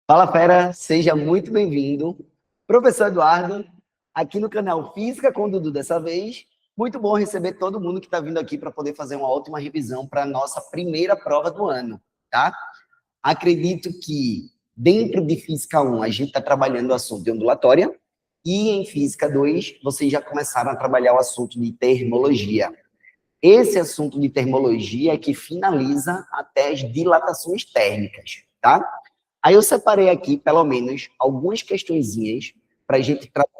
Fala, fera! Seja muito bem-vindo. Professor Eduardo, aqui no canal Física com Dudu dessa vez. Muito bom receber todo mundo que está vindo aqui para poder fazer uma ótima revisão para a nossa primeira prova do ano, tá? Acredito que dentro de Física 1 a gente está trabalhando o assunto de ondulatória e em Física 2 vocês já começaram a trabalhar o assunto de termologia. Esse assunto de termologia é que finaliza até as dilatações térmicas, tá? Aí eu separei aqui, pelo menos, algumas questõezinhas para a gente trabalhar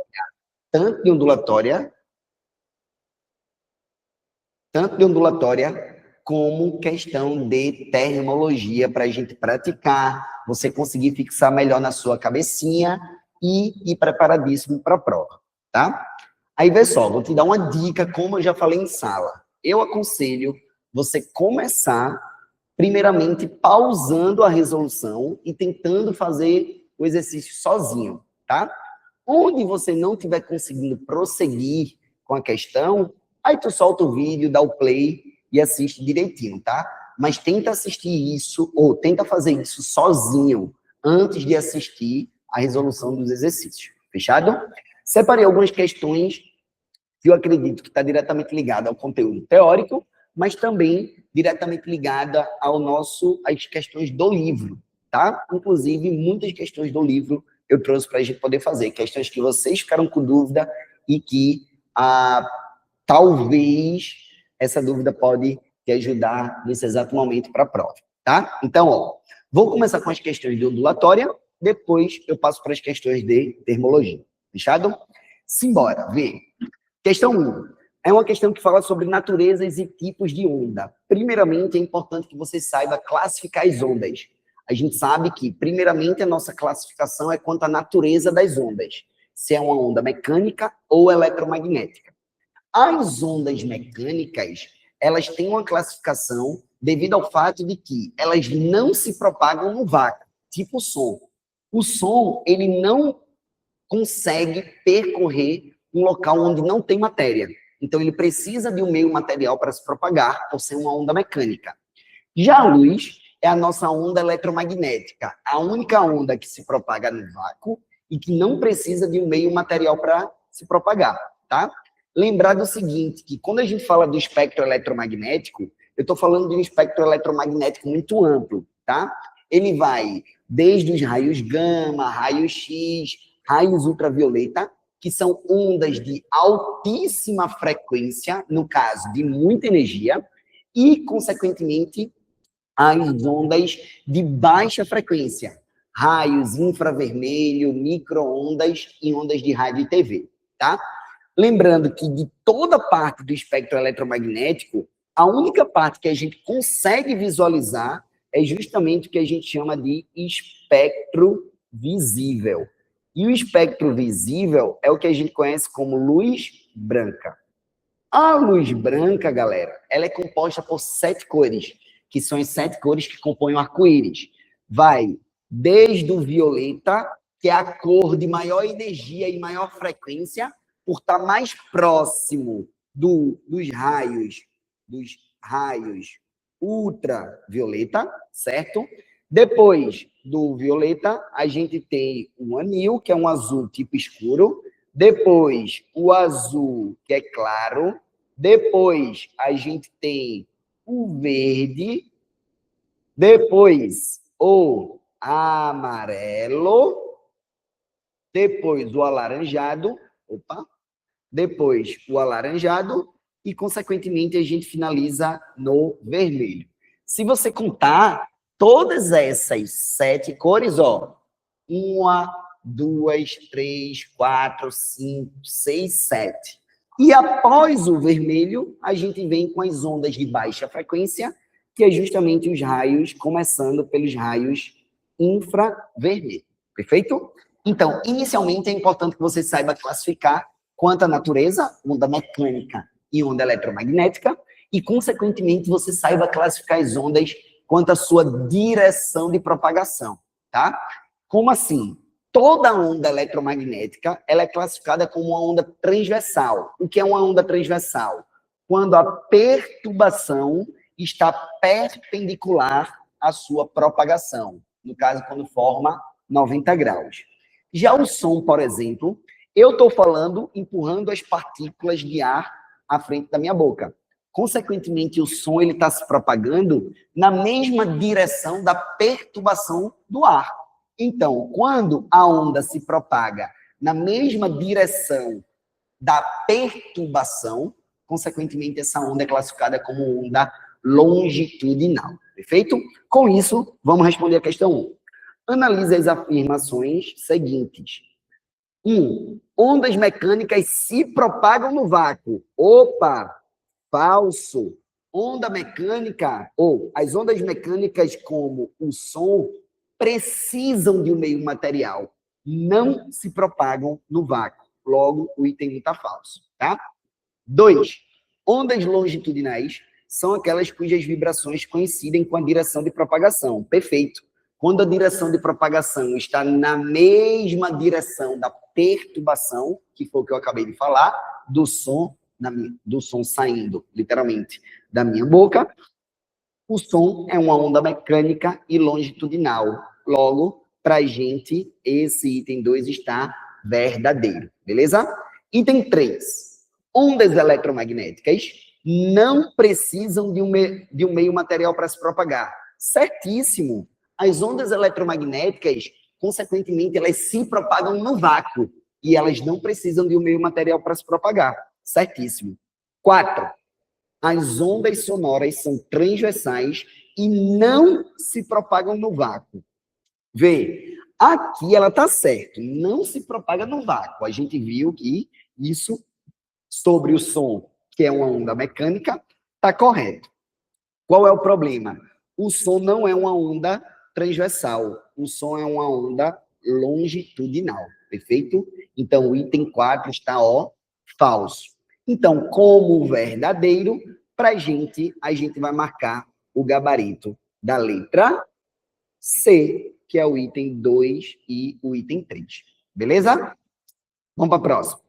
tanto de ondulatória como questão de termologia para a gente praticar, você conseguir fixar melhor na sua cabecinha e ir preparadíssimo para a prova, tá? Aí, vê só, vou te dar uma dica, como eu já falei em sala. Eu aconselho você começar, primeiramente, pausando a resolução e tentando fazer o exercício sozinho, tá? Onde você não estiver conseguindo prosseguir com a questão, aí tu solta o vídeo, dá o play e assiste direitinho, tá? Mas tenta assistir isso, ou tenta fazer isso sozinho, antes de assistir a resolução dos exercícios. Fechado? Separei algumas questões que eu acredito que está diretamente ligada ao conteúdo teórico, mas também diretamente ligada às questões do livro, tá? Inclusive, muitas questões do livro eu trouxe para a gente poder fazer, questões que vocês ficaram com dúvida e que talvez essa dúvida pode te ajudar nesse exato momento para a prova, tá? Então, ó, vou começar com as questões de ondulatória, depois eu passo para as questões de termologia. Fechado? Simbora, vê. Questão 1. É uma questão que fala sobre naturezas e tipos de onda. Primeiramente, é importante que você saiba classificar as ondas. A gente sabe que, primeiramente, a nossa classificação é quanto à natureza das ondas. Se é uma onda mecânica ou eletromagnética. As ondas mecânicas, elas têm uma classificação devido ao fato de que elas não se propagam no vácuo, tipo o som. O som, ele não consegue percorrer um local onde não tem matéria. Então, ele precisa de um meio material para se propagar, por ser uma onda mecânica. Já a luz é a nossa onda eletromagnética, a única onda que se propaga no vácuo e que não precisa de um meio material para se propagar, tá? Lembrar do seguinte, que quando a gente fala do espectro eletromagnético, eu estou falando de um espectro eletromagnético muito amplo, tá? Ele vai desde os raios gama, raios X, raios ultravioleta, que são ondas de altíssima frequência, no caso de muita energia, e, consequentemente, as ondas de baixa frequência, raios infravermelho, micro-ondas e ondas de rádio e TV, tá? Lembrando que de toda parte do espectro eletromagnético, a única parte que a gente consegue visualizar é justamente o que a gente chama de espectro visível. E o espectro visível é o que a gente conhece como luz branca. A luz branca, galera, ela é composta por 7 cores, que são as 7 cores que compõem o arco-íris. Vai desde o violeta, que é a cor de maior energia e maior frequência, por estar mais próximo dos raios ultravioleta, certo? Depois do violeta, a gente tem o anil, que é um azul tipo escuro. Depois, o azul, que é claro. Depois, a gente tem o verde. Depois, o amarelo. Depois, o alaranjado. Opa! Depois, o alaranjado. E, consequentemente, a gente finaliza no vermelho. Se você contar todas essas 7 cores, ó, 1, 2, 3, 4, 5, 6, 7. E após o vermelho, a gente vem com as ondas de baixa frequência, que é justamente os raios, começando pelos raios infravermelho. Perfeito? Então, inicialmente, é importante que você saiba classificar quanto à natureza, onda mecânica e onda eletromagnética, e, consequentemente, você saiba classificar as ondas quanto à sua direção de propagação, tá? Como assim? Toda onda eletromagnética, ela é classificada como uma onda transversal. O que é uma onda transversal? Quando a perturbação está perpendicular à sua propagação. No caso, quando forma 90 graus. Já o som, por exemplo, eu estou falando empurrando as partículas de ar à frente da minha boca. Consequentemente, o som está se propagando na mesma direção da perturbação do ar. Então, quando a onda se propaga na mesma direção da perturbação, consequentemente, essa onda é classificada como onda longitudinal. Perfeito? Com isso, vamos responder a questão 1. Analise as afirmações seguintes. 1. Ondas mecânicas se propagam no vácuo. Opa! Falso. Onda mecânica, ou as ondas mecânicas como o som, precisam de um meio material. Não se propagam no vácuo. Logo, o item 1 está falso. Tá? 2. Ondas longitudinais são aquelas cujas vibrações coincidem com a direção de propagação. Perfeito. Quando a direção de propagação está na mesma direção da perturbação, que foi o que eu acabei de falar, do som saindo, literalmente, da minha boca, o som é uma onda mecânica e longitudinal. Logo, para a gente, esse item 2 está verdadeiro. Beleza? Item 3. Ondas eletromagnéticas não precisam de um meio material para se propagar. Certíssimo. As ondas eletromagnéticas, consequentemente, elas se propagam no vácuo e elas não precisam de um meio material para se propagar. Certíssimo. 4. As ondas sonoras são transversais e não se propagam no vácuo. Vê, aqui ela está certo, não se propaga no vácuo. A gente viu que isso sobre o som, que é uma onda mecânica, está correto. Qual é o problema? O som não é uma onda transversal, o som é uma onda longitudinal, perfeito? Então, o item 4 está, falso. Então, como verdadeiro, a gente vai marcar o gabarito da letra C, que é o item 2 e o item 3. Beleza? Vamos para a próxima.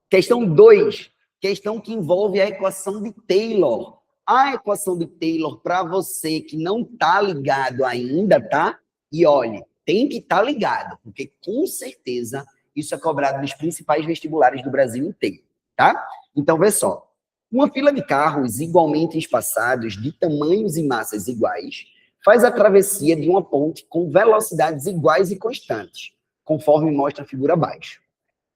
Questão 2, questão que envolve a equação de Taylor. A equação de Taylor, para você que não está ligado ainda, tá? E olhe, tem que estar ligado, porque com certeza isso é cobrado nos principais vestibulares do Brasil inteiro, tá? Então, vê só. Uma fila de carros igualmente espaçados, de tamanhos e massas iguais, faz a travessia de uma ponte com velocidades iguais e constantes, conforme mostra a figura abaixo.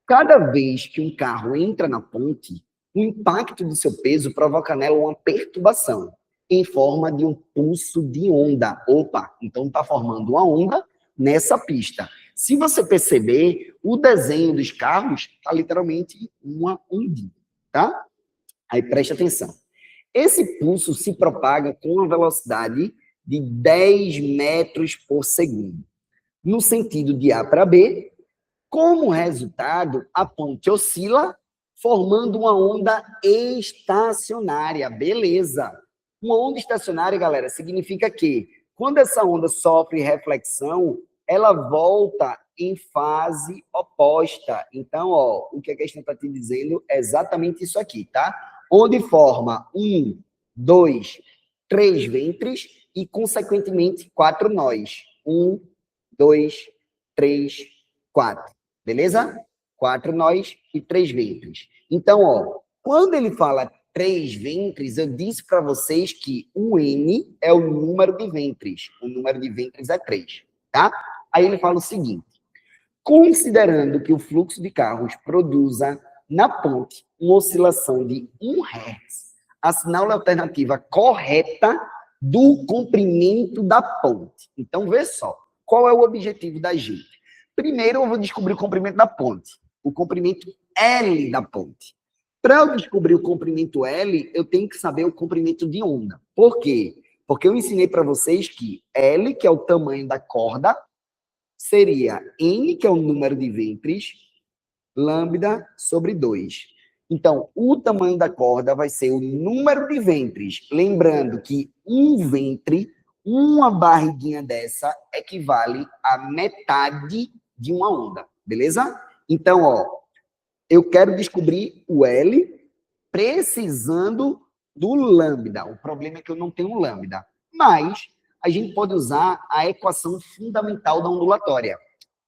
Cada vez que um carro entra na ponte, o impacto do seu peso provoca nela uma perturbação, em forma de um pulso de onda. Opa, então está formando uma onda nessa pista. Se você perceber, o desenho dos carros está literalmente uma ondinha, tá? Aí preste atenção. Esse pulso se propaga com uma velocidade de 10 metros por segundo, no sentido de A para B. Como resultado, a ponte oscila, formando uma onda estacionária. Beleza. Uma onda estacionária, galera, significa que quando essa onda sofre reflexão, ela volta em fase oposta. Então, o que a questão está te dizendo é exatamente isso aqui, tá? Onde forma 1, 2, 3 ventres e, consequentemente, 4 nós. 1, 2, 3, 4. Beleza? 4 nós e 3 ventres. Então, quando ele fala 3 ventres, eu disse para vocês que o N é o número de ventres. O número de ventres é 3, tá? Aí ele fala o seguinte: considerando que o fluxo de carros produza na ponte uma oscilação de 1 Hz, assinale a alternativa correta do comprimento da ponte. Então, vê só, qual é o objetivo da gente? Primeiro, eu vou descobrir o comprimento da ponte, o comprimento L da ponte. Para eu descobrir o comprimento L, eu tenho que saber o comprimento de onda. Por quê? Porque eu ensinei para vocês que L, que é o tamanho da corda, seria N, que é o número de ventres, lambda sobre 2. Então, o tamanho da corda vai ser o número de ventres. Lembrando que um ventre, uma barriguinha dessa, equivale a metade de uma onda, beleza? Então, eu quero descobrir o L precisando do lambda. O problema é que eu não tenho lambda. Mas a gente pode usar a equação fundamental da ondulatória.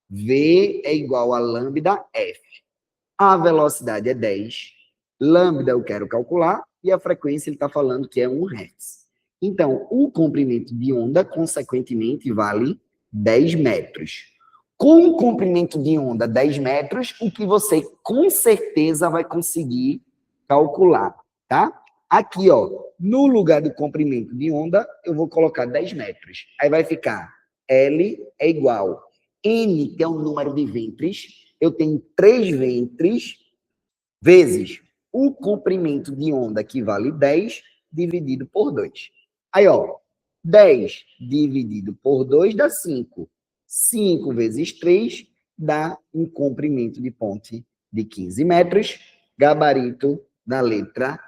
V é igual a lambda F. A velocidade é 10, lambda eu quero calcular, e a frequência ele está falando que é 1 Hz. Então, o comprimento de onda, consequentemente, vale 10 metros. Com o comprimento de onda 10 metros, o que você com certeza vai conseguir calcular, tá? Aqui, ó, no lugar do comprimento de onda, eu vou colocar 10 metros. Aí vai ficar L é igual N, que é o número de ventres, eu tenho 3 ventres, vezes o comprimento de onda, que vale 10, dividido por 2. Aí, ó, 10 dividido por 2 dá 5. 5 vezes 3 dá um comprimento de ponte de 15 metros, gabarito da letra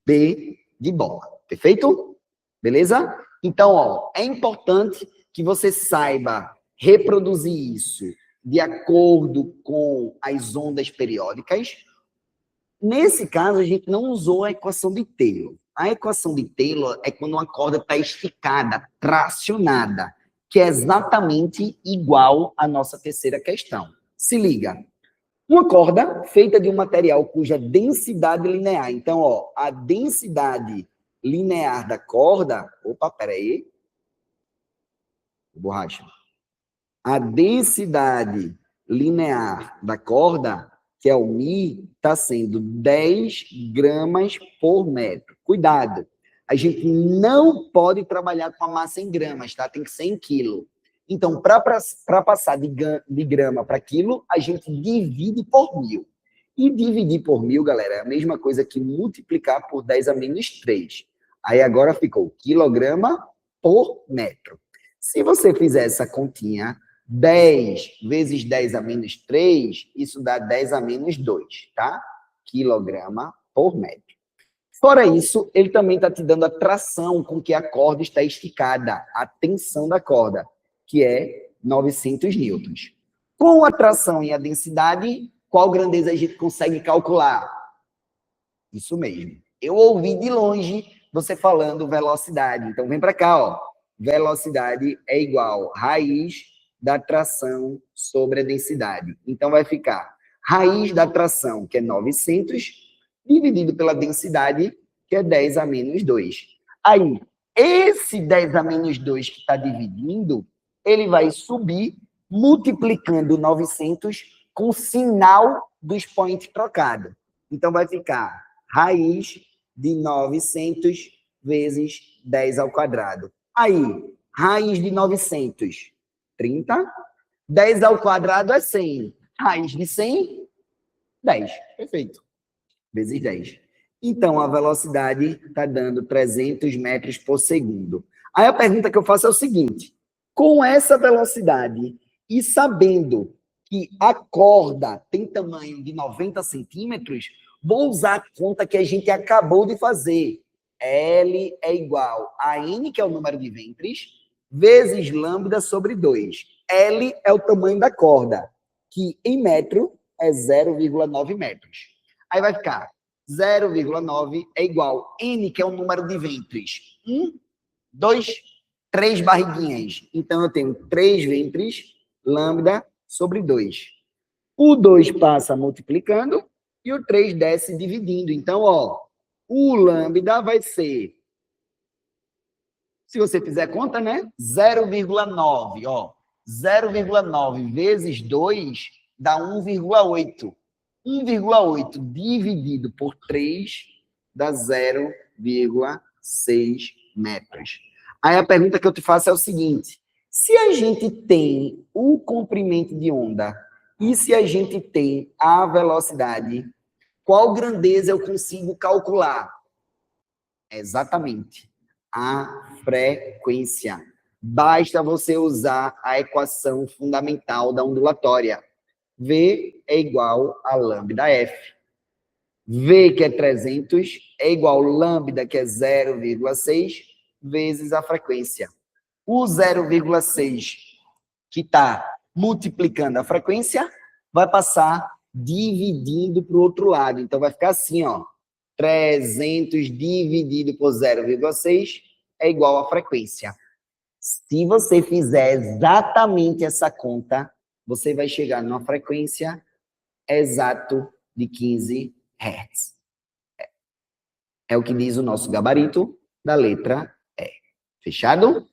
B de bola. Perfeito? Beleza? Então, ó, é importante que você saiba reproduzir isso de acordo com as ondas periódicas. Nesse caso, a gente não usou a equação de Taylor. A equação de Taylor é quando uma corda está esticada, tracionada, que é exatamente igual à nossa terceira questão. Se liga. Uma corda feita de um material cuja densidade linear. Então, ó, a densidade linear da corda... Opa, peraí. Borracha. A densidade linear da corda, que é o Mi, está sendo 10 gramas por metro. Cuidado, a gente não pode trabalhar com a massa em gramas, tá? Tem que ser em quilo. Então, para passar de grama para quilo, a gente divide por 1000. E dividir por 1000, galera, é a mesma coisa que multiplicar por 10 a menos 3. Aí agora ficou quilograma por metro. Se você fizer essa continha, 10 vezes 10 a menos 3, isso dá 10 a menos 2, tá? Quilograma por metro. Fora isso, ele também está te dando a tração com que a corda está esticada, a tensão da corda, que é 900 newtons. Com a tração e a densidade, qual grandeza a gente consegue calcular? Isso mesmo. Eu ouvi de longe você falando velocidade. Então, vem para cá, ó. Velocidade é igual a raiz da tração sobre a densidade. Então, vai ficar raiz da tração, que é 900, dividido pela densidade, que é 10 a menos 2. Aí, esse 10 a menos 2 que está dividindo, ele vai subir, multiplicando 900 com o sinal do expoente trocado. Então, vai ficar raiz de 900 vezes 10 ao quadrado. Aí, raiz de 900, 30. 10 ao quadrado é 100. Raiz de 100, 10. Perfeito. Vezes 10. Então, a velocidade está dando 300 metros por segundo. Aí a pergunta que eu faço é o seguinte. Com essa velocidade e sabendo que a corda tem tamanho de 90 centímetros, vou usar a conta que a gente acabou de fazer. L é igual a N, que é o número de ventres, vezes lambda sobre 2. L é o tamanho da corda, que em metro é 0,9 metros. Aí vai ficar 0,9 é igual a N, que é o número de ventres. 1, 2, 3 barriguinhas. Então, eu tenho 3 ventres, lambda sobre 2. O 2 passa multiplicando e o 3 desce dividindo. Então, ó, o lambda vai ser, se você fizer conta, né? 0,9, ó. 0,9 vezes 2 dá 1,8. 1,8 dividido por 3 dá 0,6 metros. Aí a pergunta que eu te faço é o seguinte: se a gente tem o comprimento de onda e se a gente tem a velocidade, qual grandeza eu consigo calcular? Exatamente, a frequência. Basta você usar a equação fundamental da ondulatória. V é igual a lambda F. V, que é 300, é igual a lambda, que é 0,6, vezes a frequência. O 0,6, que está multiplicando a frequência, vai passar dividindo para o outro lado. Então, vai ficar assim, ó. 300 dividido por 0,6 é igual à frequência. Se você fizer exatamente essa conta, você vai chegar numa frequência exato de 15 Hz. É o que diz o nosso gabarito da letra E. Fechado?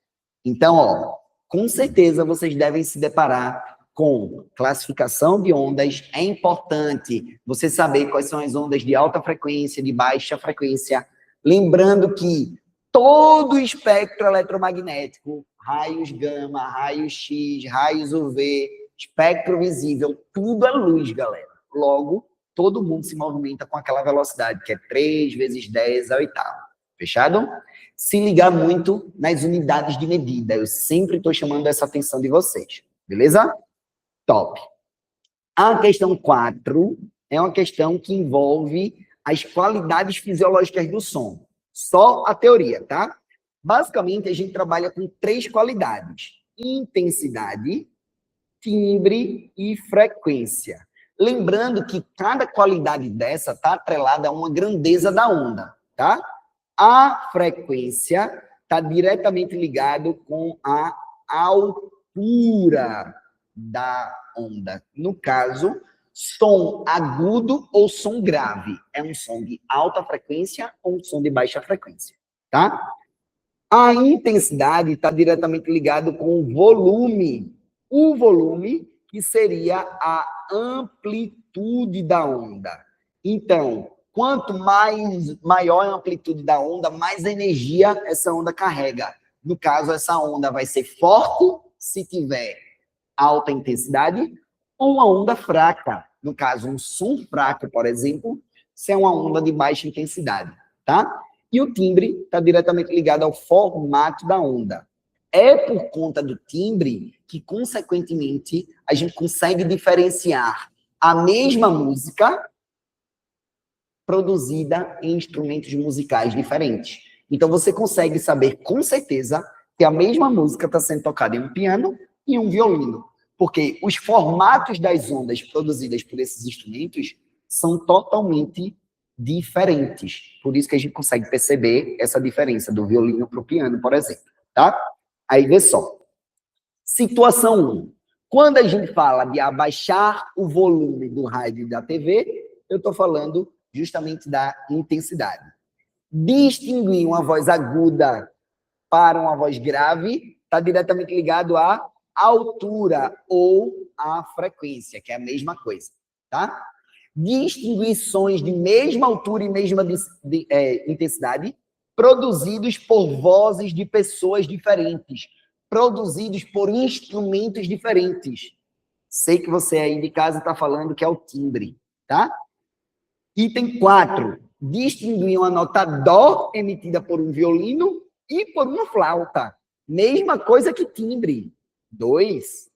Então, ó, com certeza vocês devem se deparar com classificação de ondas. É importante você saber quais são as ondas de alta frequência, de baixa frequência. Lembrando que todo o espectro eletromagnético, raios gama, raios X, raios UV, espectro visível, tudo é luz, galera. Logo, todo mundo se movimenta com aquela velocidade, que é 3 vezes 10 à oitava. Fechado? Se ligar muito nas unidades de medida. Eu sempre estou chamando essa atenção de vocês. Beleza? Top. A questão 4 é uma questão que envolve as qualidades fisiológicas do som. Só a teoria, tá? Basicamente, a gente trabalha com 3 qualidades: intensidade, timbre e frequência. Lembrando que cada qualidade dessa está atrelada a uma grandeza da onda, tá? A frequência está diretamente ligado com a altura da onda. No caso, som agudo ou som grave. É um som de alta frequência ou um som de baixa frequência, tá? A intensidade está diretamente ligado com o volume. O volume, que seria a amplitude da onda. Então, quanto maior a amplitude da onda, mais energia essa onda carrega. No caso, essa onda vai ser forte se tiver alta intensidade, ou uma onda fraca. No caso, um som fraco, por exemplo, se é uma onda de baixa intensidade, tá? E o timbre está diretamente ligado ao formato da onda. É por conta do timbre que, consequentemente, a gente consegue diferenciar a mesma música produzida em instrumentos musicais diferentes. Então, você consegue saber com certeza que a mesma música está sendo tocada em um piano e um violino, porque os formatos das ondas produzidas por esses instrumentos são totalmente diferentes. Por isso que a gente consegue perceber essa diferença do violino para o piano, por exemplo, tá? Aí, vê só. Situação 1. Quando a gente fala de abaixar o volume do rádio da TV, eu estou falando justamente da intensidade. Distinguir uma voz aguda para uma voz grave está diretamente ligado à altura ou à frequência, que é a mesma coisa, tá? Distinguir sons de mesma altura e mesma intensidade produzidos por vozes de pessoas diferentes, produzidos por instrumentos diferentes. Sei que você aí de casa está falando que é o timbre, tá? Item 4. Distinguir uma nota dó emitida por um violino e por uma flauta. Mesma coisa que timbre. 2.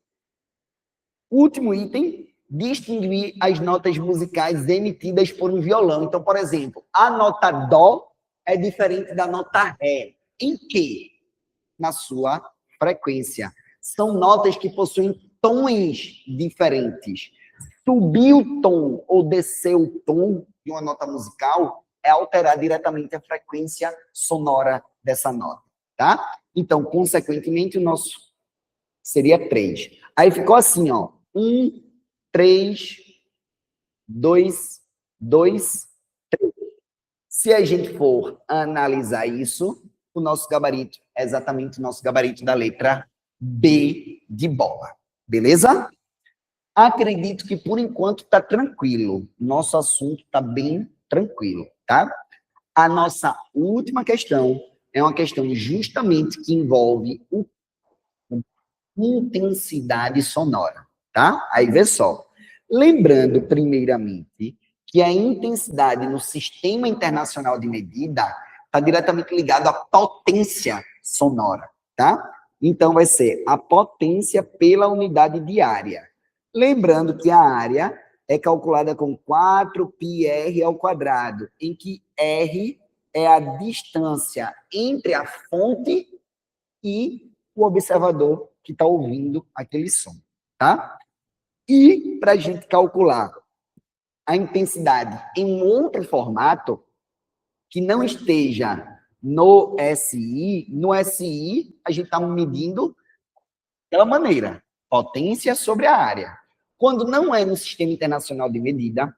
Último item. Distinguir as notas musicais emitidas por um violão. Então, por exemplo, a nota dó é diferente da nota ré. Em quê? Na sua frequência. São notas que possuem tons diferentes. Subir o tom ou descer o tom de uma nota musical é alterar diretamente a frequência sonora dessa nota, tá? Então, consequentemente, o nosso seria 3. Aí ficou assim, ó. 1, 3, 2, 2, 3. Se a gente for analisar isso, o nosso gabarito é exatamente o nosso gabarito da letra B de bola. Beleza? Acredito que, por enquanto, está tranquilo. Nosso assunto está bem tranquilo, tá? A nossa última questão é uma questão justamente que envolve intensidade sonora, tá? Aí, vê só. Lembrando, primeiramente, que a intensidade no Sistema Internacional de Medida está diretamente ligado à potência sonora, tá? Então, vai ser a potência pela unidade de área. Lembrando que a área é calculada com 4πr ao quadrado, em que R é a distância entre a fonte e o observador que está ouvindo aquele som, tá? E para a gente calcular a intensidade em um outro formato que não esteja no SI a gente está medindo daquela maneira, potência sobre a área. Quando não é no Sistema Internacional de Medida,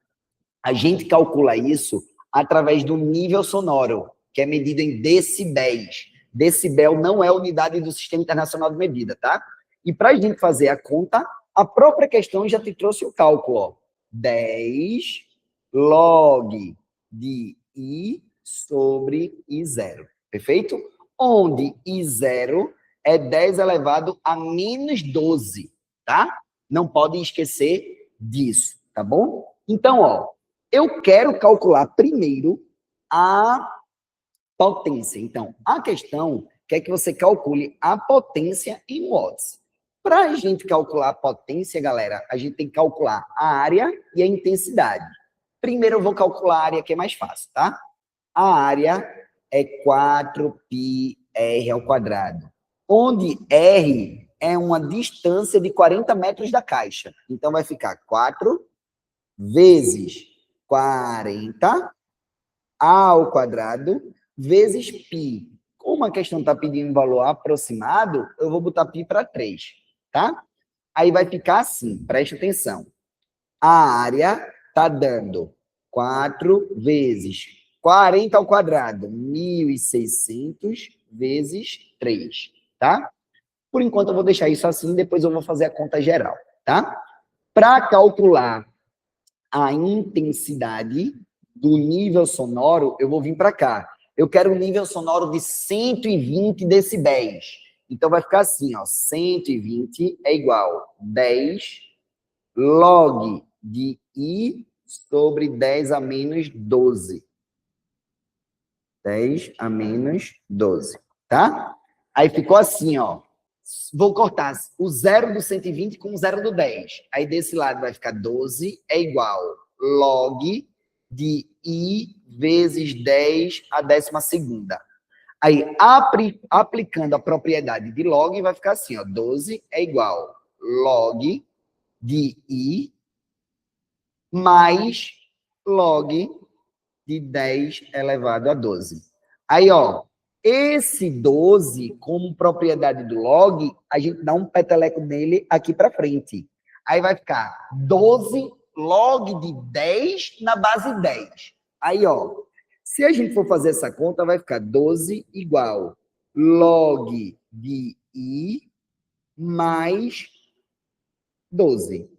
a gente calcula isso através do nível sonoro, que é medido em decibéis. Decibel não é unidade do Sistema Internacional de Medida, tá? E para a gente fazer a conta, a própria questão já te trouxe o cálculo, ó. 10 log de I sobre I0, perfeito? Onde I0 é 10 elevado a menos 12, tá? Não podem esquecer disso, tá bom? Então, ó, eu quero calcular primeiro a potência. Então, a questão quer que você calcule a potência em watts. Para a gente calcular a potência, galera, a gente tem que calcular a área e a intensidade. Primeiro eu vou calcular a área, que é mais fácil, tá? A área é 4πr ao quadrado, onde R é uma distância de 40 metros da caixa. Então, vai ficar 4 vezes 40 ao quadrado vezes π. Como a questão está pedindo um valor aproximado, eu vou botar π para 3, tá? Aí vai ficar assim, preste atenção. A área está dando 4 vezes 40 ao quadrado, 1.600 vezes 3, tá? Por enquanto eu vou deixar isso assim, depois eu vou fazer a conta geral, tá? Para calcular a intensidade do nível sonoro, eu vou vir para cá. Eu quero um nível sonoro de 120 decibéis. Então, vai ficar assim, ó, 120 é igual a 10 log de I sobre 10 a menos 12. 10 a menos 12, tá? Aí ficou assim, ó. Vou cortar o 0 do 120 com o 0 do 10. Aí desse lado vai ficar 12 é igual log de I vezes 10 a 12ª. Aí, aplicando a propriedade de log, vai ficar assim, ó. 12 é igual log de I mais log de 10 elevado a 12. Aí, ó, esse 12, como propriedade do log, a gente dá um peteleco nele aqui para frente. Aí vai ficar 12 log de 10 na base 10. Aí, ó, se a gente for fazer essa conta, vai ficar 12 igual log de I mais 12.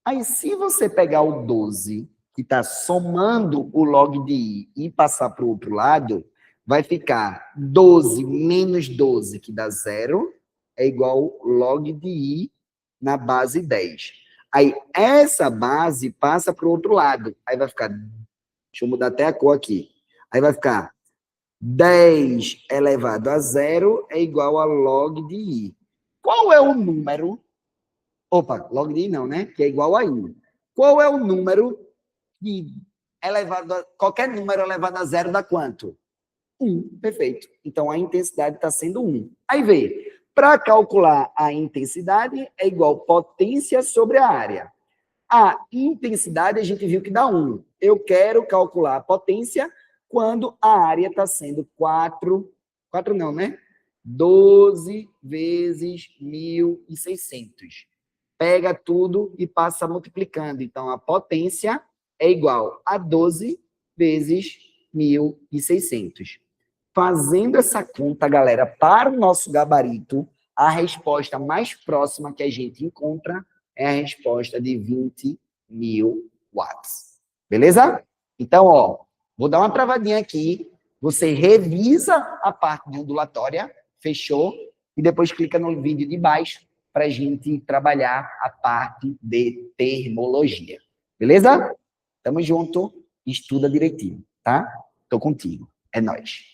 Aí, se você pegar o 12, que está somando o log de I e passar para o outro lado, vai ficar 12 menos 12, que dá 0, é igual log de I na base 10. Aí, essa base passa para o outro lado. Aí vai ficar, deixa eu mudar até a cor aqui. Aí vai ficar 10 elevado a 0 é igual a log de I. Qual é o número? Opa, log de I não, né? Que é igual a I. Qual é o número que elevado a, qualquer número elevado a 0 dá quanto? 1, perfeito. Então, a intensidade está sendo 1. Aí vê, para calcular a intensidade, é igual potência sobre a área. A intensidade, a gente viu que dá 1. Eu quero calcular a potência quando a área está sendo 4 não, né? 12 vezes 1.600. Pega tudo e passa multiplicando. Então, a potência é igual a 12 vezes 1.600. Fazendo essa conta, galera, para o nosso gabarito, a resposta mais próxima que a gente encontra é a resposta de 20.000 watts. Beleza? Então, ó, vou dar uma travadinha aqui. Você revisa a parte de ondulatória, fechou? E depois clica no vídeo de baixo para a gente trabalhar a parte de termologia. Beleza? Tamo junto. Estuda direitinho, tá? Tô contigo. É nóis.